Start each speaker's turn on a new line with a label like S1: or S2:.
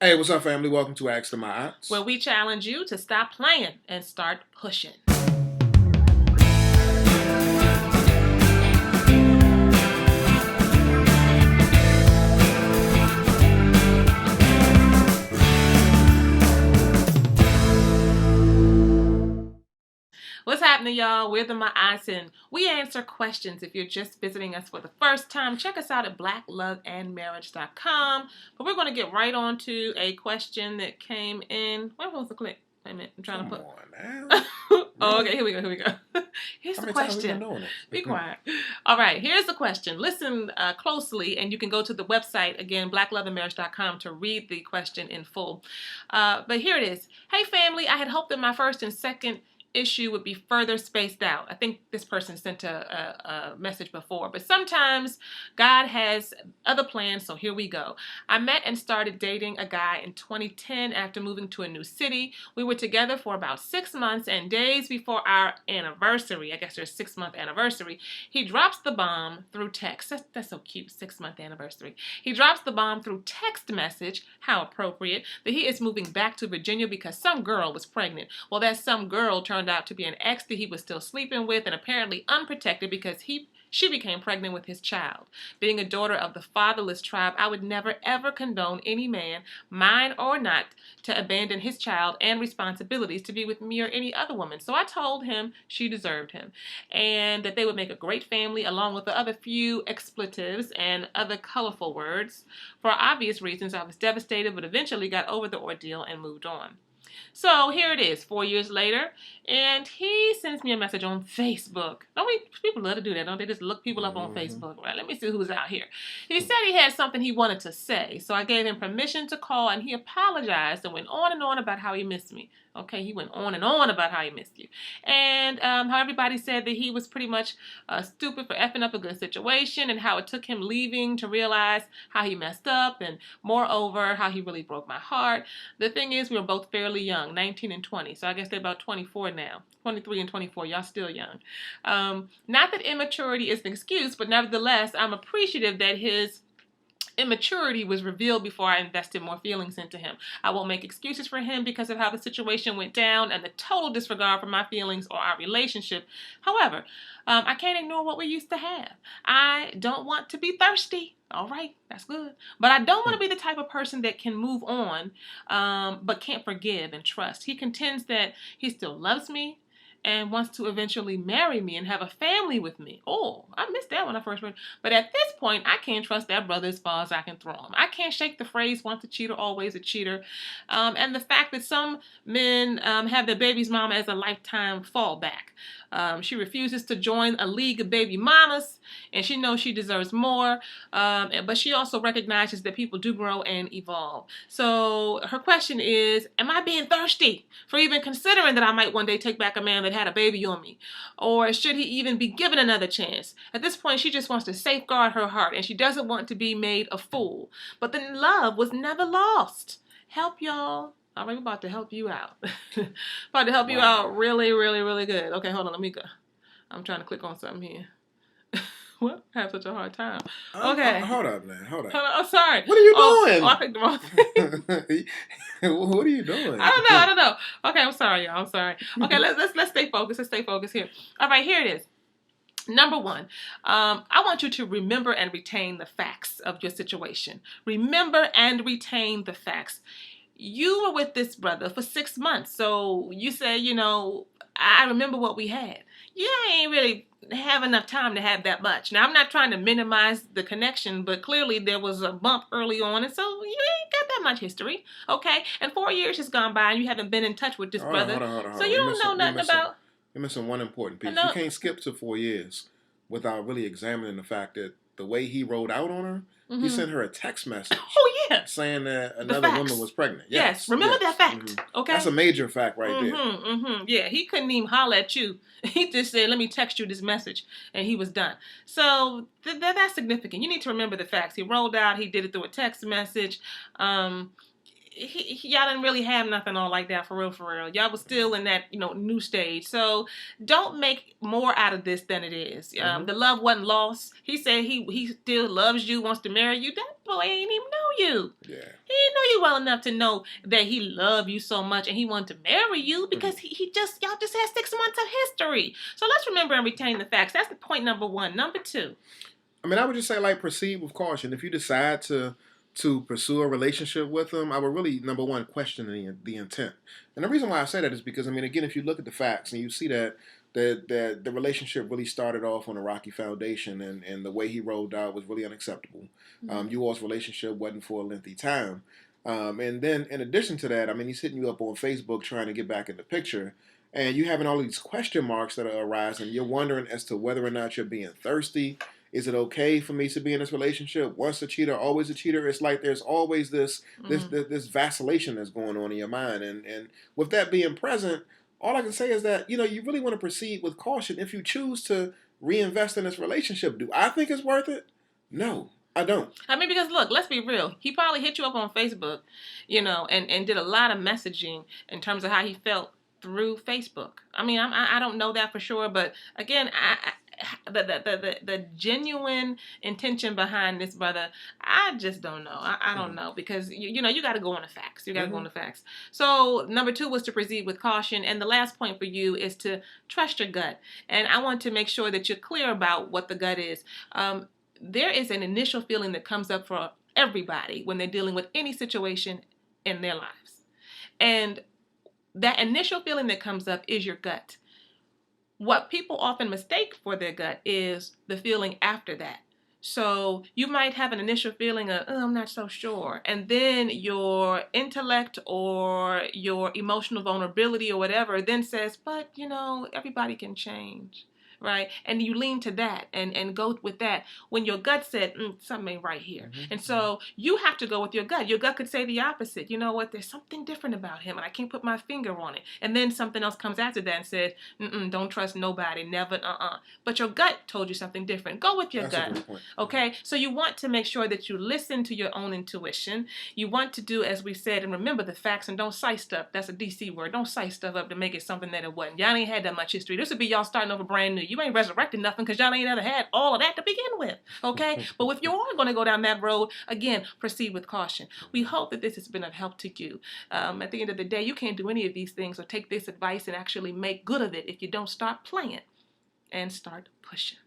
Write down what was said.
S1: Hey, what's up, family? Welcome to Ask My
S2: where
S1: Aunts.
S2: we challenge you to stop playing and start pushing. What's happening, y'all? We're the My Aunts, and we answer questions. If you're just visiting us for the first time, check us out at blackloveandmarriage.com. But we're going to get right on to a question that came in. Where was the click? Wait a minute. I'm trying to put.
S1: Come on, man.
S2: Oh, okay. Here we go. Here's
S1: How
S2: the
S1: many times we
S2: question.
S1: been doing it?
S2: Be quiet. All right. Here's the question. Listen closely, and you can go to the website again, blackloveandmarriage.com, to read the question in full. But here it is. Hey, family. I had hoped that my first and second issue would be further spaced out. I think this person sent a message before, but sometimes God has other plans, so here we go. I met and started dating a guy in 2010 after moving to a new city. We were together for about 6 months, and days before our anniversary, I guess their 6-month anniversary, he drops the bomb through text. That's so cute, 6-month anniversary. He drops the bomb through text message, how appropriate, that he is moving back to Virginia because some girl was pregnant. Well, that some girl turned out to be an ex that he was still sleeping with, and apparently unprotected because she became pregnant with his child. Being a daughter of the fatherless tribe, I would never ever condone any man, mine or not, to abandon his child and responsibilities to be with me or any other woman. So I told him she deserved him and that they would make a great family, along with the other few expletives and other colorful words. For obvious reasons, I was devastated, but eventually got over the ordeal and moved on. So here it is, 4 years later, and he sends me a message on Facebook. Don't we? People love to do that, don't they? Just look people up on Facebook, right? Let me see who's out here. He said he had something he wanted to say, so I gave him permission to call, and he apologized and went on and on about how he missed me. Okay, he went on and on about how he missed you. And how everybody said that he was pretty much stupid for effing up a good situation, and how it took him leaving to realize how he messed up, and moreover, how he really broke my heart. The thing is, we were both fairly young, 19 and 20, so I guess they're about 24 now. 23 and 24, y'all still young. Not that immaturity is an excuse, but nevertheless, I'm appreciative that his immaturity was revealed before I invested more feelings into him. I won't make excuses for him because of how the situation went down and the total disregard for my feelings or our relationship. However, I can't ignore what we used to have. I don't want to be thirsty. All right, that's good. But I don't want to be the type of person that can move on, but can't forgive and trust. He contends that he still loves me and wants to eventually marry me and have a family with me. Oh, I missed that when I first read. But at this point, I can't trust that brother as far as I can throw him. I can't shake the phrase, once a cheater, always a cheater. And the fact that some men have their baby's mama as a lifetime fallback. She refuses to join a league of baby mamas, and she knows she deserves more. But she also recognizes that people do grow and evolve. So her question is, am I being thirsty for even considering that I might one day take back a man that had a baby on me? Or should he even be given another chance? At this point, she just wants to safeguard her heart, and she doesn't want to be made a fool. But the love was never lost. Help, y'all. All right, we're about to help you out. About to help you out really, really, really good. Okay, hold on. Let me go. I'm trying to click on something here. What? I have such a hard time. Okay.
S1: Hold up, man. Hold up.
S2: Oh, sorry.
S1: What are you doing?
S2: Oh, I picked the wrong thing.
S1: What are you doing?
S2: I don't know. Okay, I'm sorry, y'all. I'm sorry. Okay, let's stay focused. Let's stay focused here. All right, here it is. Number one, I want you to remember and retain the facts of your situation. Remember and retain the facts. You were with this brother for 6 months, so you say, I remember what we had. You ain't really have enough time to have that much. Now, I'm not trying to minimize the connection, but clearly there was a bump early on, and so you ain't got that much history, okay? And 4 years has gone by, and you haven't been in touch with this brother,
S1: Hold on.
S2: So you don't know nothing about...
S1: You're missing one important piece. You can't skip to 4 years without really examining the fact that the way he wrote out on her, he sent her a text message.
S2: Oh, yeah.
S1: Saying that another woman was pregnant.
S2: Yes. Remember that fact. Okay.
S1: That's a major fact right there.
S2: Yeah, he couldn't even holler at you. He just said, let me text you this message. And he was done. So that's significant. You need to remember the facts. He rolled out. He did it through a text message. Y'all didn't really have nothing on like that for real. Y'all was still in that, new stage. So don't make more out of this than it is. The love wasn't lost. He said he still loves you, wants to marry you. That boy ain't even know you.
S1: Yeah.
S2: He didn't know you well enough to know that he loved you so much and he wanted to marry you because y'all just had 6 months of history. So let's remember and retain the facts. That's the point number 1. Number 2.
S1: I mean, I would just say, like, proceed with caution. If you decide to pursue a relationship with them, I would really, number 1, question the intent. And the reason why I say that is because, I mean, again, if you look at the facts and you see that the relationship really started off on a rocky foundation, and the way he rolled out was really unacceptable.
S2: Mm-hmm.
S1: You all's relationship wasn't for a lengthy time. And then, in addition to that, I mean, he's hitting you up on Facebook trying to get back in the picture. And you having all these question marks that are arising. You're wondering as to whether or not you're being thirsty. Is it okay for me to be in this relationship? Once a cheater, always a cheater. It's like there's always this vacillation that's going on in your mind. And with that being present, all I can say is that, you really want to proceed with caution if you choose to reinvest in this relationship. Do I think it's worth it? No, I don't.
S2: I mean, because look, let's be real. He probably hit you up on Facebook, and did a lot of messaging in terms of how he felt through Facebook. I mean, I don't know that for sure, but again, the genuine intention behind this, brother, I just don't know. I don't know, because you got to go on the facts. You got to go on the facts. So number 2 was to proceed with caution, and the last point for you is to trust your gut. And I want to make sure that you're clear about what the gut is. There is an initial feeling that comes up for everybody when they're dealing with any situation in their lives, and that initial feeling that comes up is your gut. What people often mistake for their gut is the feeling after that. So you might have an initial feeling of, I'm not so sure. And then your intellect or your emotional vulnerability or whatever then says, but, everybody can change. Right? And you lean to that and go with that when your gut said, something ain't right here. Mm-hmm. And so you have to go with your gut. Your gut could say the opposite. You know what? There's something different about him and I can't put my finger on it. And then something else comes after that and says, don't trust nobody, never, But your gut told you something different. Go with your gut.
S1: A good point.
S2: Okay? So you want to make sure that you listen to your own intuition. You want to do, as we said, and remember the facts, and don't cite stuff. That's a DC word. Don't cite stuff up to make it something that it wasn't. Y'all ain't had that much history. This would be y'all starting over brand new. You ain't resurrected nothing because y'all ain't ever had all of that to begin with, okay? But if you are going to go down that road, again, proceed with caution. We hope that this has been of help to you. At the end of the day, you can't do any of these things or take this advice and actually make good of it if you don't start playing and start pushing.